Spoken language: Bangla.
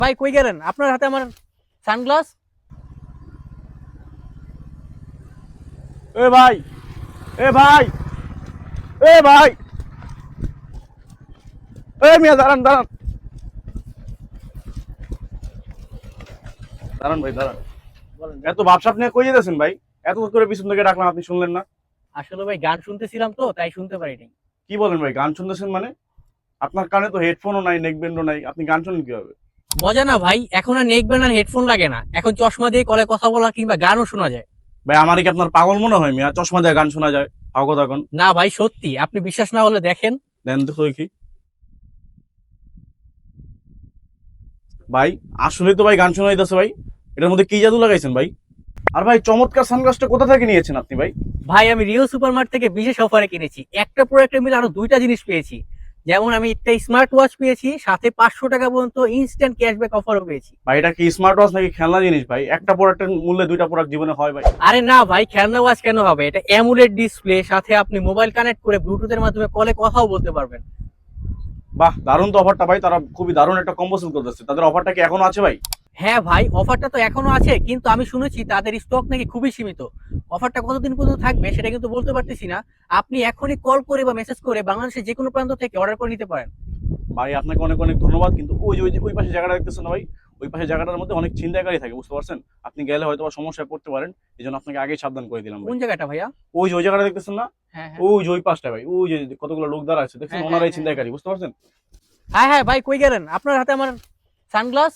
ভাই কই গেলেন? আপনার হাতে আমার সানগ্লাস। এ ভাই, এ ভাই, এ ভাই, এ মিয়া দাঁড়ান দাঁড়ান দাঁড়ান ভাই দাঁড়ান। বলেন। এত ভাবসাব নিয়ে কই যেতেছেন ভাই? এত করে পিছন থেকে ডাকলাম, আপনি শুনলেন না? আসলে ভাই গান শুনতেছিলাম তো তাই শুনতে পারিনি। কি বলেন ভাই, গান শুনতেছেন মানে? আপনার কানে তো হেডফোনও নাই, নেকব্যান্ডও নাই, আপনি গান শুনেন কিভাবে? মজা না ভাই, এখন আর নেক ব্যান্ড আর হেডফোন লাগে না, এখন চশমা দিয়ে কলে কথা বলা কিংবা গানও শোনা যায়। ভাই আমার কি আপনার পাগল মনে হয় মিয়া? চশমা দিয়ে গান শোনা যায়? পাগল কথা কোন? না ভাই সত্যি, আপনি বিশ্বাস না হলে দেখেন। দেন তো কি ভাই, আসলে তো ভাই গান শোনা যাইতেছে ভাই। এটার মধ্যে কি জাদু লাগাইছেন ভাই? আর ভাই চমৎকার সানগ্লাসটা কোথা থেকে নিয়েছেন আপনি ভাই? ভাই আমি রিও সুপারমার্ট থেকে বিশেষ অফারে কিনেছি, একটা প্রোডাক্টে মিলে আরো দুইটা জিনিস পেয়েছি। যেমন আমি একটা স্মার্ট ওয়াচ পেয়েছি, সাথে 500 টাকা পর্যন্ত ইনস্ট্যান্ট ক্যাশব্যাক অফারও পেয়েছি। ভাই এটা কি স্মার্ট ওয়াচ নাকি খেলনা জিনিস ভাই? একটা প্রোডাক্টের মূল্যে দুইটা প্রোডাক্ট জীবনে হয় ভাই? আরে না ভাই, খেলনা ওয়াচ কেন হবে? এটা অ্যামুলেট ডিসপ্লে, সাথে আপনি মোবাইল কানেক্ট করে ব্লুটুথের মাধ্যমে কলে কথাও বলতে পারবেন। বাহ, দারুণ তো অফারটা ভাই। তারা খুবই দারুণ একটা কম্বো সেল করতেছে। তাদের অফারটা কি এখনো আছে ভাই? হ্যাঁ ভাই, অফারটা তো এখনো আছে, কিন্তু আমি শুনেছি তাদের স্টক নাকি খুবই সীমিত। অফারটা কতদিন পর্যন্ত থাকবে সেটা কিন্তু বলতে পারতেছি না। আপনি এখনই কল করে বা মেসেজ করে বাংলাদেশের যে কোনো প্রান্ত থেকে অর্ডার করে নিতে পারেন। ভাই আপনাকে অনেক অনেক ধন্যবাদ, কিন্তু ওই পাশে জায়গাটা দেখতেছেন না ভাই? ওই পাশে জায়গাটার মধ্যে অনেক ছিনতাইকারী থাকে, বুঝতে পারছেন? আপনি গেলে হয়তো বা সমস্যায় পড়তে পারেন। এই জন্য আপনাকে আগেই সাবধান করে দিলাম ভাই। কোন জায়গাটা ভাইয়া? ওই জায়গাটা দেখতেছেন না? হ্যাঁ হ্যাঁ ওই পাশটা ভাই, ওই যে কতগুলো লোক দাঁড়া আছে দেখছেন, হ্যাঁ হ্যাঁ ওনারাই হ্যাঁ ছিনতাইকারী, বুঝতে পারছেন? হ্যাঁ হ্যাঁ ভাই কই গেলেন? আপনার হাতে আমার সানগ্লাস।